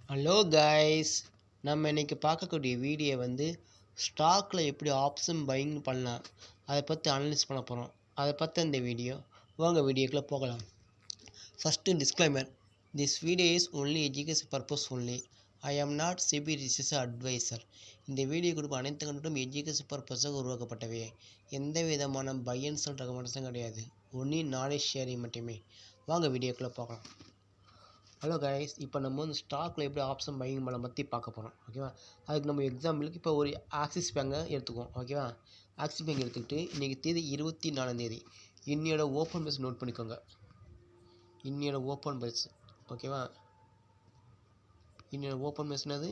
Hello guys, நம்ம இன்னைக்கு பார்க்கக்கூடிய வீடியோ வந்து ஸ்டாக்கில் எப்படி ஆப்ஷன் பையிங் பண்ணலாம் அதை பற்றி அனலைஸ் பண்ண போகிறோம். அதை பற்றி இந்த வீடியோ வாங்க வீடியோக்குள்ளே போகலாம். First disclaimer, this video is only education purpose only. I am not SEBI research advisor. இந்த வீடியோ கொடுப்ப அனைத்து கண்டும் எஜுகேஷன் பர்பஸாக உருவாக்கப்பட்டவை. எந்த விதமான பை அண்ட் செல் ரெக்கமெண்டேஷன் கிடையாது, ஒன்லி நாலேஜ் ஷேரிங் மட்டுமே. வாங்க வீடியோக்குள்ளே போகலாம். ஹலோ கைஸ், இப்போ நம்ம வந்து ஸ்டாக்கில் எப்படி ஆப்ஷன் பையிங் பண்ண பற்றி பார்க்க போகிறோம். ஓகேவா, அதுக்கு நம்ம எக்ஸாம்பிளுக்கு இப்போ ஒரு ஆக்சிஸ் பேங்கை எடுத்துக்குவோம். ஓகேவா, ஆக்சிஸ் பேங்க் எடுத்துக்கிட்டு இன்றைக்கி தேதி 24 இன்னையோட ஓப்பன் ப்ரைஸ் நோட் பண்ணிக்கோங்க. இன்னையோட ஓப்பன் ப்ரைஸ் ஓகேவா, இன்னையோட ஓப்பன் ப்ரைஸ் என்னது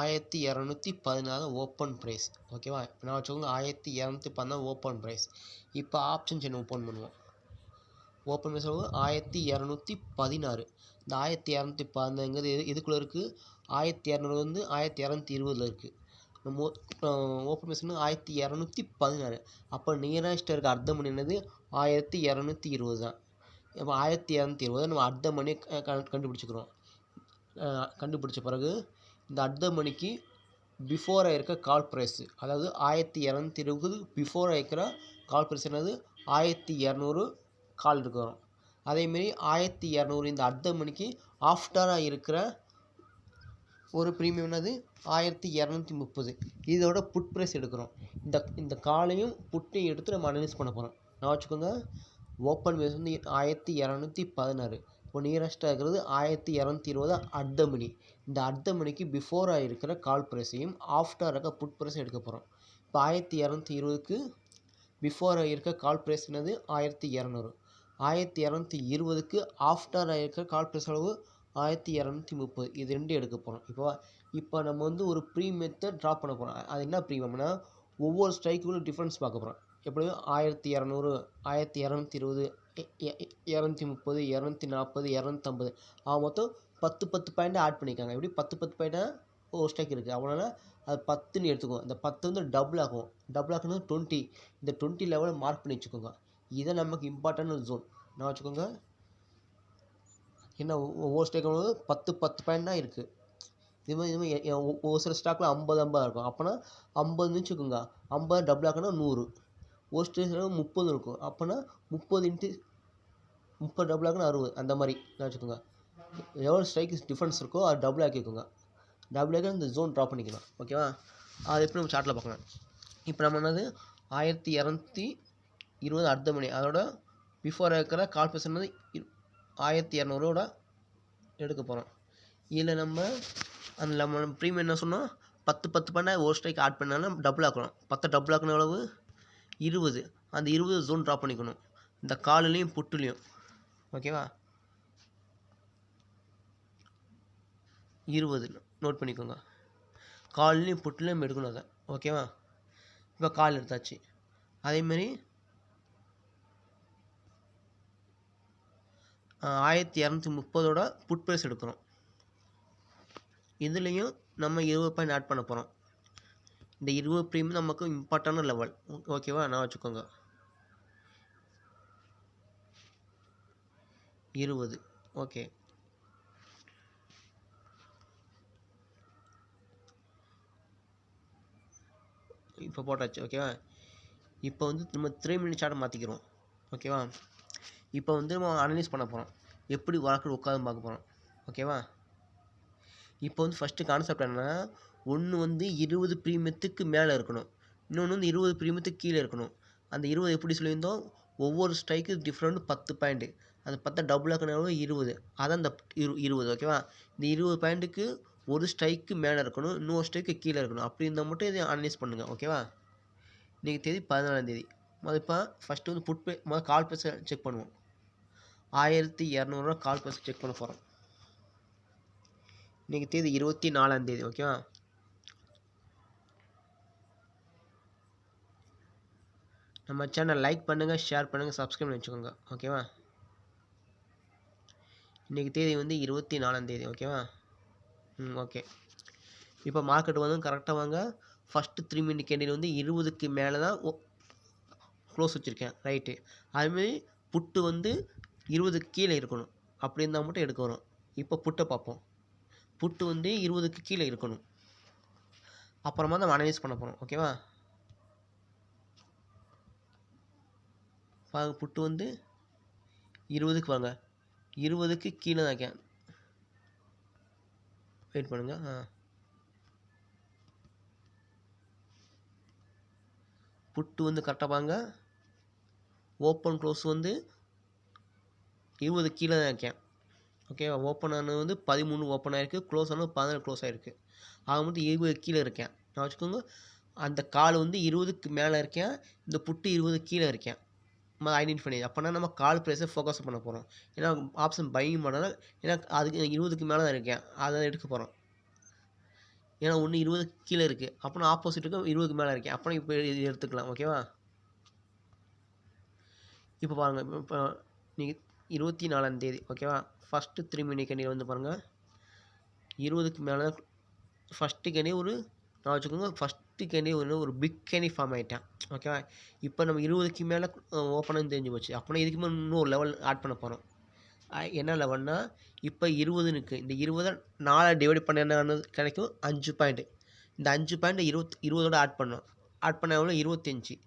1214 ஓப்பன் ப்ரைஸ். ஓகேவா, இப்போ நான் வச்சுக்கோங்க 1214 ஓப்பன் ப்ரைஸ். இப்போ ஆப்ஷன் செயின் ஓப்பன் பண்ணுவோம். Open price 1216. இந்த 1216ங்கிறது எதுக்குள்ளே இருக்குது, 1200 வந்து 1220 இருக்குது. நம்ம ஓப்பன் ப்ரைஸ் 1216. அப்போ நியரஸ்ட் இருக்க அர்த்த மணி என்னது 1220 தான். இப்போ 1220 நம்ம அர்த்த மணி கண்டுபிடிச்சிக்கிறோம். கண்டுபிடிச்ச பிறகு இந்த அர்த்த மணிக்கு பிஃபோராக இருக்க கால் ப்ரைஸு, அதாவது 1220 பிஃபோராக இருக்கிற கால் ப்ரைஸ் என்னது 1200 கால் இருக்கிறோம். அதேமாரி 1200 இந்த அர்த்த மணிக்கு ஆஃப்டராக இருக்கிற ஒரு ப்ரீமியம் என்னது 1230. இதோட புட் ப்ரைஸ் எடுக்கிறோம். இந்த காலையும் புட்டையும் எடுத்து நம்ம அனலைஸ் பண்ண போகிறோம். நான் வச்சுக்கோங்க ஓப்பன் ப்ரைஸ் வந்து 1216. இப்போ நியரஸ்ட்டாக இருக்கிறது 1220 அர்த்த மணி. இந்த அர்த்த மணிக்கு பிஃபோராக இருக்கிற கால் ப்ரைஸையும் ஆஃப்டராக இருக்க புட் ப்ரைஸையும் எடுக்க போகிறோம். இப்போ 1220க்கு பிஃபோராக இருக்க கால் ப்ரைஸ் என்னது 1200. 1220க்கு ஆஃப்டராக இருக்க கால் ப்ரைஸ் அளவு 1230. இது ரெண்டு எடுக்க போகிறோம். இப்போ நம்ம வந்து ஒரு ப்ரீ மெத்தட் ட்ராப் பண்ண போகிறோம். அது என்ன ப்ரீமியம்னா ஒவ்வொரு ஸ்ட்ரைக்குள்ள டிஃப்ரென்ஸ் பார்க்க போகிறோம். எப்படியும் 1200, 1220, 230, 240, 250 மொத்தம் 10 பாயிண்ட் ஆட் பண்ணிக்காங்க. எப்படி 10 பாயிண்ட்டாக ஒரு ஸ்ட்ரைக் இருக்குது, அவனால அது 10ன்னு எடுத்துக்குவோம். இந்த 10 வந்து டபுள் ஆகும். டபுள் ஆகுறது 20. இந்த 20 லெவலில் மார்க் பண்ணி வச்சுக்கோங்க. இதை நமக்கு இம்பார்ட்டன்ட் ஜோன். நான் வச்சுக்கோங்க என்ன ஒவ்வொரு ஸ்டாக்கும் 10 பாயிண்ட் தான் இருக்குது. இதுமாதிரி ஒரு சில ஸ்டாக்கில் 50 இருக்கும். அப்போனா 50ன்னு வச்சுக்கோங்க, 50 டபுள் ஆக்குனா 100. ஒரு ஸ்டேஜில் 30 இருக்கும். அப்போனா 30 டபுள் ஆக்குனா 60. அந்த மாதிரி நான் வச்சுக்கோங்க. எவ்வளோ ஸ்ட்ரைக் டிஃப்ரென்ஸ் இருக்கோ அது டபுள் ஆக்கிக்கோங்க. டபுள் ஆக்கி இந்த ஜோன் ட்ராப் பண்ணிக்கலாம். ஓகேவா, அது எப்படி நம்ம சார்ட்டில் பார்க்கலாம். இப்போ நம்ம என்னது 1220 அர்த்த மணி, அதோட பிஃபோராக இருக்கிற கால் ப்ரைஸ் என்னது 1200 எடுக்க போகிறோம். இதில் நம்ம நம்ம ப்ரீமியம் என்ன சொன்னோம், 10 பண்ண ஒரு ஸ்ட்ரைக் ஆட் பண்ணாலும் டபுள் ஆக்கணும். 10 டபுள் ஆக்கணும் எவ்வளவு 20. அந்த 20 ஜோன் ட்ராப் பண்ணிக்கணும் இந்த காலுலேயும் புட்டுலேயும். ஓகேவா, 20 நோட் பண்ணிக்கோங்க. கால்லையும் புட்டுலையும் எடுக்கணும் அதை. ஓகேவா, இப்போ கால் எடுத்தாச்சு. அதேமாரி 1230 புட் ப்ரைஸ் எடுக்கிறோம். இதுலேயும் நம்ம 20 பாயிண்ட் ஆட் பண்ண போகிறோம். இந்த 20 ப்ரீமியம் நமக்கு இம்பார்ட்டான லெவல். ஓகேவா, நான் வச்சுக்கோங்க 20. ஓகே, இப்போ போட்டாச்சு. ஓகேவா, இப்போ வந்து நம்ம 3 மினிட் சார்ட் மாற்றிக்கிறோம். ஓகேவா, இப்போ வந்து நம்ம அனலைஸ் பண்ண போகிறோம், எப்படி வாக்கில் உட்காந்து பார்க்க போகிறோம். ஓகேவா, இப்போ வந்து ஃபஸ்ட்டு கான்செப்ட் என்னென்னா, ஒன்று வந்து 20 ப்ரீமியத்துக்கு மேலே இருக்கணும், இன்னொன்று வந்து 20 ப்ரீமியத்துக்கு கீழே இருக்கணும். அந்த 20 எப்படி சொல்லியிருந்தோம், ஒவ்வொரு ஸ்ட்ரைக்கு டிஃப்ரெண்ட் 10 பாயிண்ட்டு. அந்த 10 டபுள் ஆக்கினாலும் 20, அதான் இந்த 20. ஓகேவா, இந்த 20 பாயிண்ட்டுக்கு ஒரு ஸ்ட்ரைக்கு மேலே இருக்கணும், இன்னொரு ஸ்ட்ரைக்கு கீழே இருக்கணும். அப்படி இருந்தால் மட்டும் இதை அனலைஸ் பண்ணுங்கள். ஓகேவா, இன்றைக்கி தேதி 14. இப்போ ஃபஸ்ட்டு வந்து முதல் கால் ப்ரைஸை செக் பண்ணுவோம். 1200 கால் ப்ரைஸ் செக் பண்ண போகிறோம். இன்றைக்கி தேதி 24. ஓகேவா, நம்ம சேனல் லைக் பண்ணுங்கள், ஷேர் பண்ணுங்கள், சப்ஸ்கிரைப் பண்ணி வச்சுக்கோங்க. ஓகேவா, இன்றைக்கி தேதி வந்து 24. ஓகேவா, ஓகே. இப்போ மார்க்கெட் வந்து கரெக்டாக வாங்க. ஃபஸ்ட்டு 3 மினிட் கேண்டில் வந்து 20க்கு மேலே தான் க்ளோஸ் வச்சுருக்கேன். ரைட்டு, அதுமாரி புட்டு வந்து 20க்கு கீழே இருக்கணும். அப்படி இருந்தால் மட்டும் எடுக்க வரும். இப்போ புட்டை பார்ப்போம். புட்டு வந்து 20க்கு கீழே இருக்கணும். அப்புறமா தான் அனலைஸ் பண்ண போகிறோம். ஓகேவா? பாருங்க, புட்டு வந்து 20க்கு வாங்க, 20க்கு கீழே தான் இருக்கேன். வெயிட் பண்ணுங்க. புட்டு வந்து கரெக்டாக வாங்க, ஓப்பன் க்ளோஸ் வந்து 20 கீழே தான் இருக்கேன். ஓகேவா? ஓப்பன் ஆனது வந்து 13 ஓப்பன் ஆகிருக்கு, க்ளோஸ் ஆனது 14 க்ளோஸ் ஆகிருக்கு. ஆக மொத்தம் 20 கீழே இருக்கேன். நான் வச்சுக்கோங்க, அந்த கால் வந்து 20க்கு மேலே இருக்கேன், இந்த புட்டு 20 கீழே இருக்கேன். நம்ம ஐடென்டிஃபை பண்ணி அப்போனா நம்ம கால் ப்ரைஸை ஃபோக்கஸ் பண்ண போகிறோம். ஏன்னா ஆப்ஷன் பையிங் பண்ணால், ஏன்னா அதுக்கு 20க்கு மேலே தான் இருக்கேன், அதை எடுக்க போகிறோம். ஏன்னா ஒன்று 20க்கு கீழே இருக்குது, அப்போனா ஆப்போசிட்டுக்கு 20க்கு மேலே இருக்கேன், அப்போனா இப்போ இது எடுத்துக்கலாம். ஓகேவா? இப்போ பாருங்கள், இப்போ நீங்கள் 24ஆம் தேதி ஓகேவா, ஃபஸ்ட்டு 3 மினி கேண்டில் வந்து பாருங்கள், 20க்கு மேலே ஃபஸ்ட்டு கேண்டில் ஒரு நான் வச்சுக்கோங்க, ஃபஸ்ட்டு கேண்டில் ஒரு பிக் கேண்டில் ஃபார்ம் ஆகிட்டேன். ஓகேவா? இப்போ நம்ம 20க்கு மேலே ஓப்பனுன்னு தெரிஞ்சு போச்சு. அப்போனா இதுக்கு மேலே இன்னும் ஒரு லெவல் ஆட் பண்ண போகிறோம். என்ன லெவல்னா, இப்போ 20ன்னு இருக்குது, இந்த 20 4 டிவைட் பண்ண என்ன கிடைக்கும்? 5 பாயிண்ட். இந்த 5 பாயிண்ட் 20ஓட ஆட் பண்ணோம். ஆட் பண்ண எவ்வளோ? 25.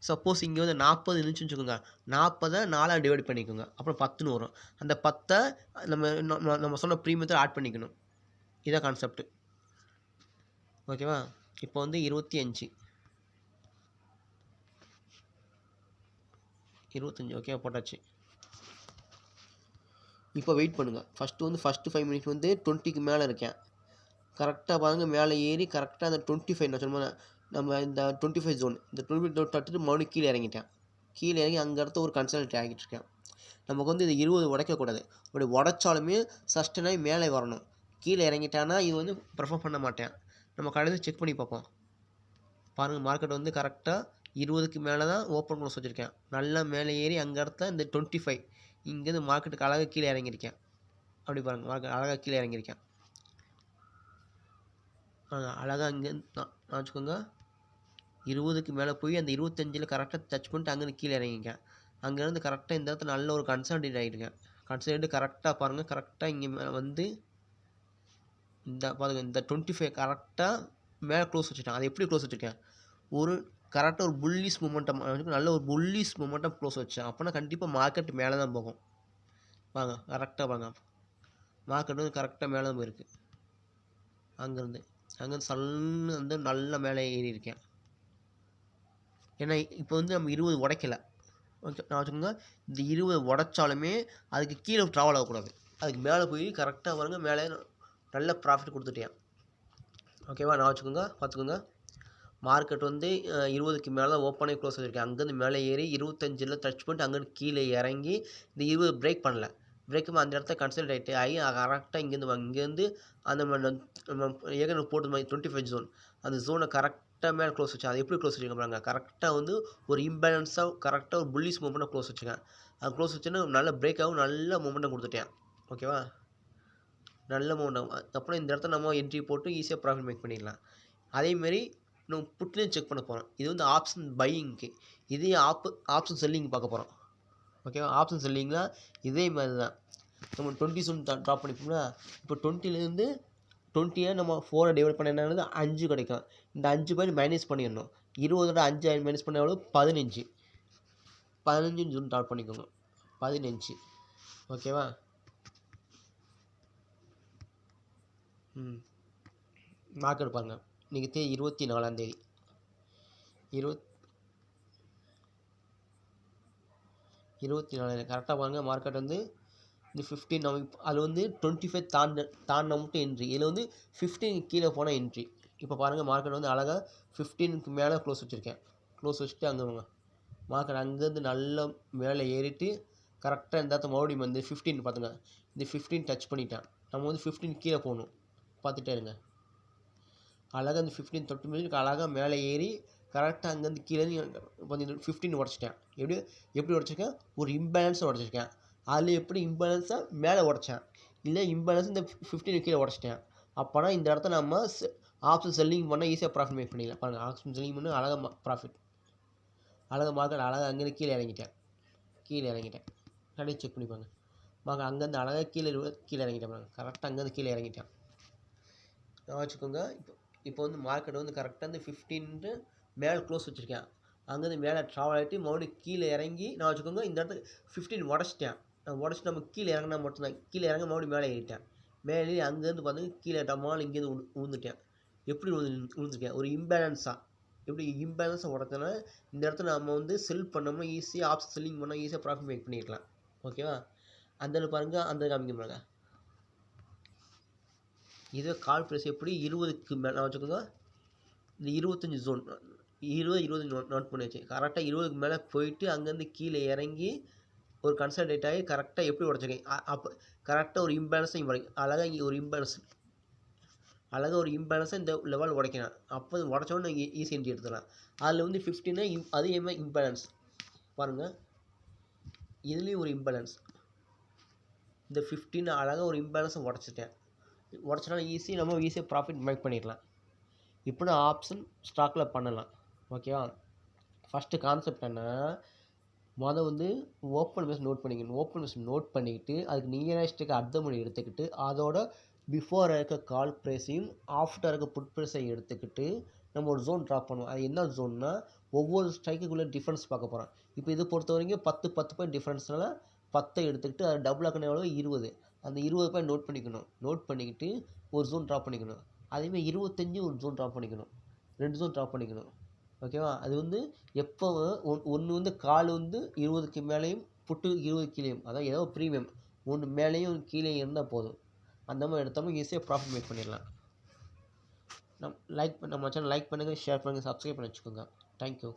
சப்போஸ் இங்கே வந்து 40 இருந்துச்சுன்னு வச்சுக்கோங்க, 40 4 டிவைட் பண்ணிக்கோங்க, அப்புறம் 10ன்னு வரும். அந்த 10 நம்ம சொன்ன ப்ரீமியத்தில் ஆட் பண்ணிக்கணும். இதான் கான்செப்ட். ஓகேவா? இப்போ வந்து 25 ஓகே போட்டாச்சு. இப்போ வெயிட் பண்ணுங்கள். ஃபஸ்ட்டு 5 மினிட்ஸ் வந்து 20க்கு மேலே இருக்கேன். கரெக்டாக பாருங்கள், மேலே ஏறி கரெக்டாக அந்த 25 நான் சொன்ன நம்ம இந்த 25 ஜோன், இந்த 25 ஜோன் தட்டுட்டு மறுபடியும் கீழே இறங்கிட்டேன். கீழே இறங்கி அங்கே இடத்த ஒரு கன்சல்ட் ஆகிட்டு இருக்கேன். நமக்கு வந்து இது 20 உடைக்கக்கூடாது. அப்படி உடைச்சாலுமே சஸ்டனாகி மேலே வரணும். கீழே இறங்கிட்டானா இது வந்து ப்ரிஃபர் பண்ண மாட்டேன். நம்ம கடையில் செக் பண்ணி பார்ப்போம். பாருங்கள், மார்க்கெட் வந்து கரெக்டாக 20க்கு மேலே தான் ஓப்பன் க்ளோஸ் வச்சுருக்கேன். நல்லா மேலே ஏறி அங்கே இடத்த இந்த 25 இங்கேருந்து மார்க்கெட்டுக்கு அழகாக கீழே இறங்கியிருக்கேன். அப்படி பாருங்கள், மார்க்கெட் அழகாக கீழே இறங்கியிருக்கேன். அழகாக இங்கேருந்து நான் வச்சுக்கோங்க, 20க்கு மேலே போய் அந்த 25ல் கரெக்டாக டச் பண்ணிட்டு அங்கேருந்து கீழே இறங்கிக்கேன். அங்கேருந்து கரெக்டாக இந்த இடத்துல நல்ல ஒரு கன்சாலிடேட் ஆகிருக்கேன். கன்சாலிடேட் கரெக்டாக பாருங்கள், கரெக்டாக இங்கே வந்து இந்த பாருங்கள், இந்த 25 கரெக்டாக மேலே க்ளோஸ் வச்சுட்டேன். அது எப்படி க்ளோஸ் வச்சுருக்கேன்? ஒரு கரெக்டாக ஒரு புல்லிஷ் மொமெண்டம், நல்ல ஒரு புல்லிஷ் மொமெண்டம் க்ளோஸ் வச்சேன். அப்போனா கண்டிப்பாக மார்க்கெட் மேலே தான் போகும். வாங்க, கரெக்டாக வாங்க, மார்க்கெட் வந்து கரெக்டாக மேலே தான் போயிருக்கு. அங்கேருந்து சல்லுன்னு வந்து நல்லா மேலே ஏறி இருக்கேன். ஏன்னா இப்போ வந்து நம்ம 20 உடைக்கலை. ஓகே, நான் வச்சுக்கோங்க, இந்த 20 உடைச்சாலுமே அதுக்கு கீழே ட்ராவல் ஆகக்கூடாது. அதுக்கு மேலே போய் கரெக்டாக பாருங்க, மேலே நல்ல ப்ராஃபிட் கொடுத்துட்டேன். ஓகேவா? நான் வச்சுக்கோங்க, பார்த்துக்கோங்க, மார்க்கெட் வந்து 20க்கு மேலே தான் ஓப்பனே க்ளோஸ் வச்சுருக்கேன். அங்கேருந்து மேலே ஏறி 25ல் டச் பண்ணிட்டு அங்கேருந்து கீழே இறங்கி இந்த 20 பிரேக் பண்ணல. பிரேக் பண்ணி அந்த இடத்த கன்சல்ட் ஆகி கரெக்டாக இங்கேருந்து அந்த நம்ம ஏற்கனவே போட்டது மாதிரி 25 ஜோன், அந்த ஜோனை கரெக்டாக மேலே க்ளோஸ் வச்சேன். அது எப்படி க்ளோஸ் வச்சுருக்கேன் பாருங்க, கரெக்டாக வந்து ஒரு இம்பேலன்ஸாக கரெக்டாக ஒரு புல்லிஷ் மூமெண்ட்டாக க்ளோஸ் வச்சுருக்கேன். அது க்ளோஸ் வச்சோன்னா நல்ல பிரேக் ஆகும், நல்ல மூமெண்ட்டை கொடுத்துட்டேன். ஓகேவா? நல்ல மூமெண்டம். அப்புறம் இந்த இடத்த நம்ம என்ட்ரி போட்டு ஈஸியாக ப்ராஃபிட் மேக் பண்ணிடலாம். அதேமாரி நம்ம புட்லேயும் செக் பண்ண போகிறோம். இது வந்து ஆப்ஷன் பையிங்க்கு, இதே ஆப்ஷன் செல்லிங் பார்க்க போகிறோம். ஓகேவா? ஆப்ஷன் செல்லிங்லாம் இதே மாதிரி தான். நம்ம 20 ஜோன் ட்ராப் பண்ணிப்போம்னா, இப்போ 20லேருந்து 20 நம்ம 4 டிவைட் பண்ண என்னது 5 கிடைக்கும். இந்த 5 பாயிண்ட் மைனஸ் பண்ணிடணும். 20ஓட 5 மைனஸ் பண்ண எவ்வளோ? 15 ஜோன் ட்ராப் பண்ணிக்கோங்க. 15. ஓகேவா? மார்க்கெட் பாருங்கள், இன்றைக்கி 24ஆம் தேதி 24 கரெக்டாக பாருங்கள், மார்க்கெட் வந்து இந்த 15 நம்ம அது வந்து 25 தாண்டின மட்டும் என்ட்ரி, இதில் வந்து 15 கீழே போனால் என்ட்ரி. இப்போ பாருங்கள், மார்க்கெட் வந்து அழகாக 15க்கு மேலே க்ளோஸ் வச்சுருக்கேன். க்ளோஸ் வச்சுட்டு அங்கே மார்க்கெட் அங்கேருந்து நல்லா மேலே ஏறிட்டு கரெக்டாக இந்த இடத்த மறுபடியும் வந்து 15 பார்த்துங்க, இந்த 15 டச் பண்ணிட்டேன். நம்ம வந்து 15 கீழே போகணும், பார்த்துட்டே இருங்க. அழகாக இந்த 15 தொட்டு மினிட் அழகாக மேலே ஏறி கரெக்டாக அங்கேருந்து கீழே கொஞ்சம் 15 உடச்சிட்டேன். எப்படி உடச்சிருக்கேன்? ஒரு இம்பேலன்ஸாக உடச்சிருக்கேன். அதில் எப்படி இம்பேலன்ஸாக மேலே உடச்சேன், இல்லை இம்பேலன்ஸ் இந்த 15 கீழே உடச்சிட்டேன். அப்போனா இந்த இடத்த நம்ம ஆப்ஷன் செல்லிங் பண்ணால் ஈஸியாக ப்ராஃபிட் மேக் பண்ணிடலாம். பாருங்கள், ஆப்ஷன் செல்லிங் பண்ணால் அழகாக ப்ராஃபிட், அழகாக மார்க்கெட் அழகாக அங்கேருந்து கீழே இறங்கிட்டேன். கடையை செக் பண்ணிப்பாங்க. அங்கேருந்து அழகாக கீழே இறங்கிட்டேன். கரெக்டாக அங்கேருந்து கீழே இறங்கிட்டேன். நான் வச்சுக்கோங்க. இப்போ வந்து மார்க்கெட் வந்து கரெக்டாக வந்து 15 மேலே க்ளோஸ் வச்சுருக்கேன். அங்கேருந்து மேலே ட்ராவல் ஆகிட்டு மறுபடியும் கீழே இறங்கி நான் வச்சுக்கோங்க இந்த இடத்துக்கு 15 உடச்சிட்டேன். நான் உடச்சிட்டு நம்ம கீழே இறங்கினா மட்டும்தான். கீழே இறங்க மறுபடியும் மேலே ஏறிட்டேன். மேலே அங்கேருந்து பார்த்தீங்கன்னா கீழே டம்மால் இங்கேருந்து விழுந்துட்டேன். எப்படி விழுந்துருக்கேன்? ஒரு இம்பேலன்ஸாக. எப்படி இம்பேலன்ஸாக உடச்சோன்னா இந்த இடத்துல நம்ம வந்து செல் பண்ணோம்னா ஈஸியாக ஆப்ஷன் செல்லிங் பண்ணால் ஈஸியாக ப்ராஃபிட் மேக் பண்ணிக்கலாம். ஓகேவா? அந்த பாருங்கள், அந்த காமிக்க பாருங்க. இதே கால் ப்ரைஸ் எப்படி 20க்கு மேலே நான் வச்சுக்கோங்க. இந்த 25 ஜோன் 20 நோட் பண்ணி வச்சு கரெக்டாக 20க்கு மேலே போயிட்டு அங்கேருந்து கீழே இறங்கி ஒரு கன்சல்டேட் ஆகி கரெக்டாக எப்படி உடச்சிருக்கேன். அப்போ கரெக்டாக ஒரு இம்பேலன்ஸாக இங்கே வரைக்கும் அழகாக இங்கே ஒரு இம்பேலன்ஸாக இந்த லெவல் உடைக்கணும். அப்போ உடச்சோன்னு ஈஸி என்ட்ரி எடுத்துடலாம். அதில் வந்து 15 அதே மாதிரி இம்பேலன்ஸ் பாருங்கள். இதுலேயும் ஒரு இம்பேலன்ஸ். இந்த 15 அழகாக ஒரு இம்பேலன்ஸை உடச்சினாலும் நம்ம ஈஸியாக ப்ராஃபிட் மேக் பண்ணிடலாம். இப்படி ஆப்ஷன் ஸ்டாக்கில் பண்ணலாம். ஓகேவா? ஃபஸ்ட்டு கான்செப்ட் என்ன, வந்து ஓப்பன் பேஸ் நோட் பண்ணிக்கணும். ஓப்பன் பேஸ் நோட் பண்ணிக்கிட்டு அதுக்கு நியரஸ்ட்டுக்கு அர்த்தமணி எடுத்துக்கிட்டு அதோட பிஃபோர் இருக்க கால் ப்ரைஸையும் ஆஃப்டர் இருக்க புட் ப்ரைஸையும் எடுத்துக்கிட்டு நம்ம ஒரு ஜோன் ட்ராப் பண்ணுவோம். அது என்ன ஜோன்னா ஒவ்வொரு ஸ்ட்ரைக்குள்ளே டிஃப்ரென்ஸ் பார்க்க போகிறோம். இப்போ இது பொறுத்த வரைக்கும் 10 பாயிண்ட் டிஃப்ரென்ஸ்னால 10 எடுத்துக்கிட்டு அது டபுள் ஆக்கின எவ்வளோ 20. அந்த 20 பாயிண்ட் நோட் பண்ணிக்கணும். நோட் பண்ணிக்கிட்டு ஒரு ஜோன் ட்ராப் பண்ணிக்கணும். அதேமாதிரி 25 ஒரு ஜோன் ட்ராப் பண்ணிக்கணும். 2 ஜோன் ட்ராப் பண்ணிக்கணும். ஓகேவா? அது வந்து எப்போ ஒன்று வந்து கால் வந்து 20க்கு மேலேயும் புட்டு 20 கீழேயும், அதாவது ஏதோ ப்ரீமியம் ஒன்று மேலேயும் கீழே இருந்தால் போதும். அந்த மாதிரி எடுத்தோம்னா ஈஸியாக ப்ராஃபிட் மேக் பண்ணிடலாம். நம்ம சேனல் லைக் பண்ணுங்கள், ஷேர் பண்ணுங்கள், சப்ஸ்கிரைப் பண்ணி வச்சுக்கோங்க. தேங்க்யூ.